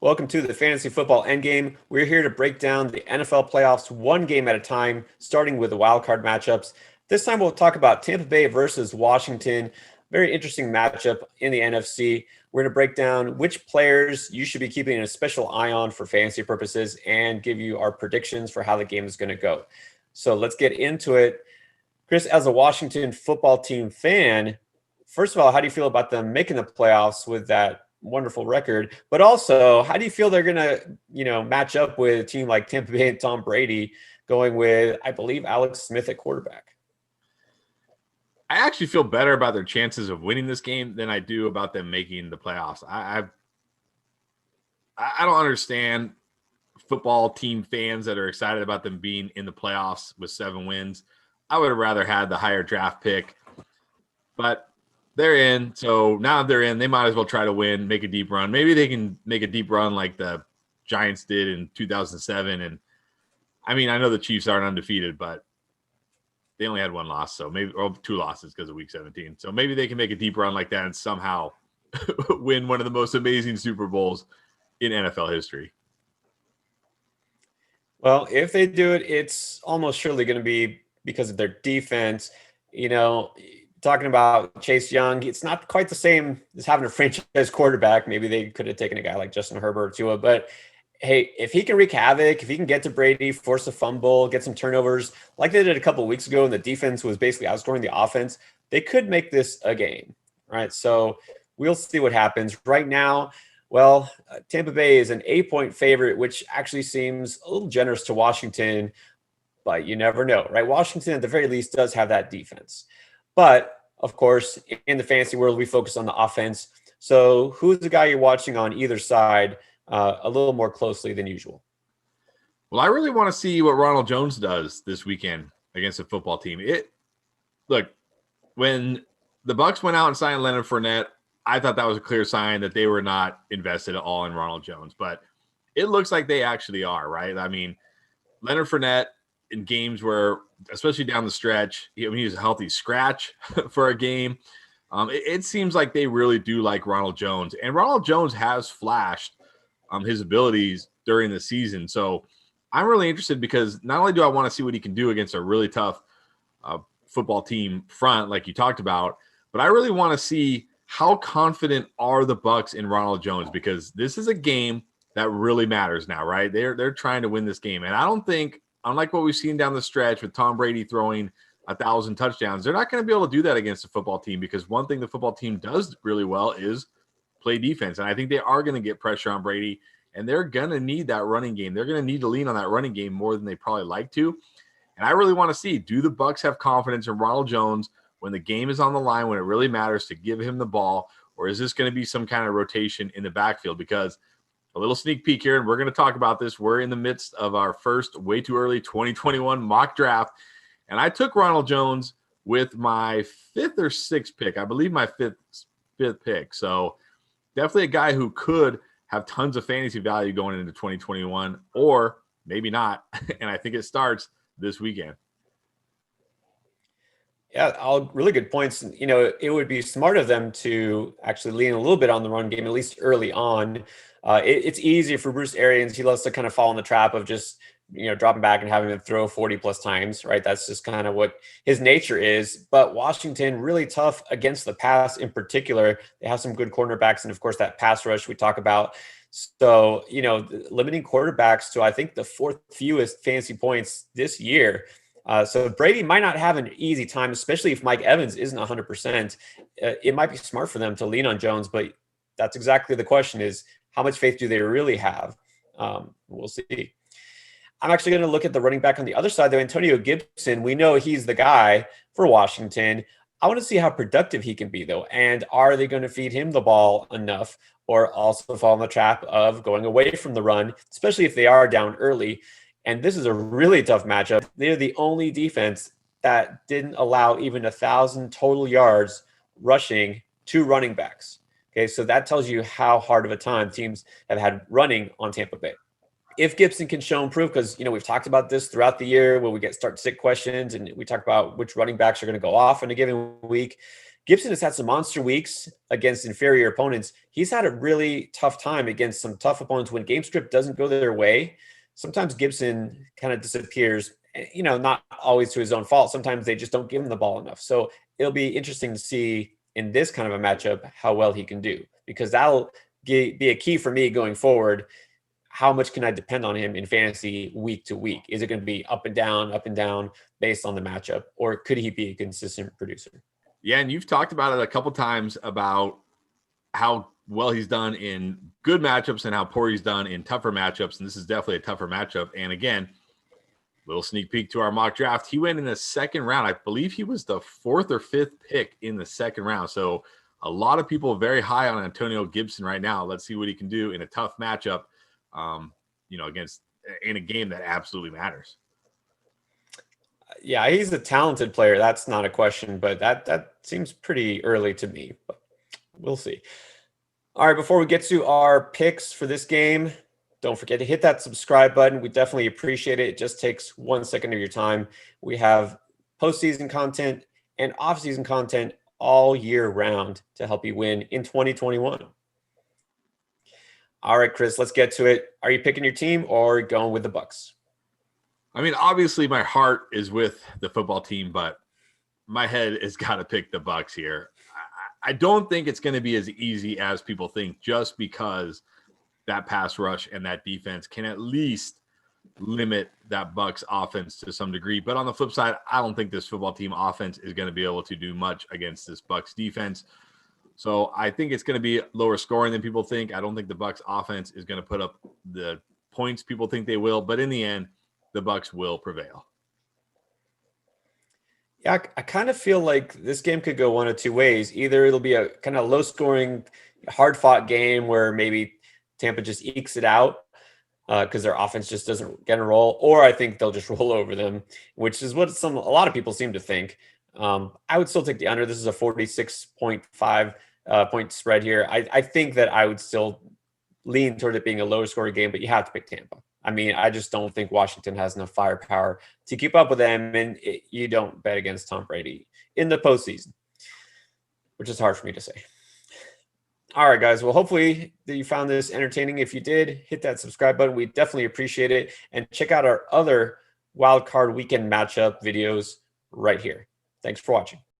Welcome to the Fantasy Football Endgame. We're here to break down the NFL playoffs one game at a time, starting with the wildcard matchups. This time we'll talk about Tampa Bay versus Washington. Very interesting matchup in the NFC. We're going to break down which players you should be keeping a special eye on for fantasy purposes and give you our predictions for how the game is going to go. So let's get into it. Chris, as a Washington football team fan, first of all, how do you feel about them making the playoffs with that wonderful record? But also, how do you feel they're going to, match up with a team like Tampa Bay and Tom Brady going with, I believe, Alex Smith at quarterback? I actually feel better about their chances of winning this game than I do about them making the playoffs. I don't understand football team fans that are excited about them being in the playoffs with 7 wins. I would have rather had the higher draft pick, but they're in. So now they're in, they might as well try to win, make a deep run. Maybe they can make a deep run like the Giants did in 2007. And I mean, I know the Chiefs aren't undefeated, but they only had 1 loss. So maybe, or 2 losses because of week 17. So maybe they can make a deep run like that and somehow win one of the most amazing Super Bowls in NFL history. Well, if they do it, it's almost surely going to be because of their defense. Talking about Chase Young, it's not quite the same as having a franchise quarterback. Maybe they could have taken a guy like Justin Herbert or Tua, but hey, if he can wreak havoc, if he can get to Brady, force a fumble, get some turnovers, like they did a couple of weeks ago, and the defense was basically outscoring the offense, they could make this a game, right? So we'll see what happens. Right now, well, Tampa Bay is an 8-point favorite, which actually seems a little generous to Washington, but you never know, right? Washington, at the very least, does have that defense. But, of course, in the fantasy world, we focus on the offense. So who's the guy you're watching on either side a little more closely than usual? Well, I really want to see what Ronald Jones does this weekend against a football team. Look, when the Bucs went out and signed Leonard Fournette, I thought that was a clear sign that they were not invested at all in Ronald Jones. But it looks like they actually are, right? I mean, Leonard Fournette in games where, especially down the stretch, he was a healthy scratch for a game. It seems like they really do like Ronald Jones. And Ronald Jones has flashed his abilities during the season. So I'm really interested because not only do I want to see what he can do against a really tough football team front, like you talked about, but I really want to see how confident are the Bucs in Ronald Jones, because this is a game that really matters now, right? They're trying to win this game. And I don't think, unlike what we've seen down the stretch with Tom Brady throwing 1,000 touchdowns, they're not going to be able to do that against a football team, because one thing the football team does really well is play defense. And I think they are going to get pressure on Brady, and they're going to need that running game. They're going to need to lean on that running game more than they probably like to. And I really want to see, do the Bucs have confidence in Ronald Jones when the game is on the line, when it really matters to give him the ball, or is this going to be some kind of rotation in the backfield? Because a little sneak peek here, and we're going to talk about this. We're in the midst of our first way too early 2021 mock draft, and I took Ronald Jones with my 5th or 6th pick. I believe my fifth pick. So definitely a guy who could have tons of fantasy value going into 2021, or maybe not. And I think it starts this weekend. Yeah, all really good points. It would be smart of them to actually lean a little bit on the run game, at least early on. It's easy for Bruce Arians. He loves to kind of fall in the trap of just, dropping back and having him throw 40 plus times, right? That's just kind of what his nature is. But Washington, really tough against the pass in particular. They have some good cornerbacks, and of course that pass rush we talk about. So, limiting quarterbacks to, I think, the 4th fewest fantasy points this year. So Brady might not have an easy time, especially if Mike Evans isn't 100%. It might be smart for them to lean on Jones, but that's exactly the question: is how much faith do they really have? We'll see. I'm actually going to look at the running back on the other side, though. Antonio Gibson, we know he's the guy for Washington. I want to see how productive he can be, though. And are they going to feed him the ball enough, or also fall in the trap of going away from the run, especially if they are down early? And this is a really tough matchup. They're the only defense that didn't allow even 1,000 total yards rushing to running backs. Okay, so that tells you how hard of a time teams have had running on Tampa Bay. If Gibson can show improve, because we've talked about this throughout the year when we start sick questions, and we talk about which running backs are going to go off in a given week. Gibson has had some monster weeks against inferior opponents. He's had a really tough time against some tough opponents when game script doesn't go their way. Sometimes Gibson kind of disappears, not always to his own fault. Sometimes they just don't give him the ball enough. So it'll be interesting to see in this kind of a matchup how well he can do, because that'll be a key for me going forward. How much can I depend on him in fantasy week to week? Is it going to be up and down based on the matchup, or could he be a consistent producer? Yeah, and you've talked about it a couple times about how well he's done in good matchups and how poor he's done in tougher matchups, and this is definitely a tougher matchup. And again, little sneak peek to our mock draft. He went in the second round. I believe he was the 4th or 5th pick in the second round. So a lot of people very high on Antonio Gibson right now. Let's see what he can do in a tough matchup, against in a game that absolutely matters. Yeah, he's a talented player. That's not a question, but that seems pretty early to me. But we'll see. All right, before we get to our picks for this game, don't forget to hit that subscribe button. We definitely appreciate it. It just takes 1 second of your time. We have postseason content and off-season content all year round to help you win in 2021. All right, Chris, let's get to it. Are you picking your team or going with the Bucks? I mean, obviously my heart is with the football team, but my head has got to pick the Bucks here. I don't think it's going to be as easy as people think, just because that pass rush and that defense can at least limit that Bucks offense to some degree. But on the flip side, I don't think this football team offense is going to be able to do much against this Bucks defense. So I think it's going to be lower scoring than people think. I don't think the Bucks offense is going to put up the points people think they will, but in the end, the Bucks will prevail. Yeah, I kind of feel like this game could go one of two ways. Either it'll be a kind of low-scoring, hard-fought game where maybe Tampa just ekes it out because their offense just doesn't get a roll, or I think they'll just roll over them, which is what a lot of people seem to think. I would still take the under. This is a 46.5 point spread here. I think that I would still lean toward it being a lower scoring game, but you have to pick Tampa. I mean, I just don't think Washington has enough firepower to keep up with them, and you don't bet against Tom Brady in the postseason, which is hard for me to say. All right, guys. Well, hopefully you found this entertaining. If you did, hit that subscribe button. We definitely appreciate it. And check out our other Wild Card Weekend matchup videos right here. Thanks for watching.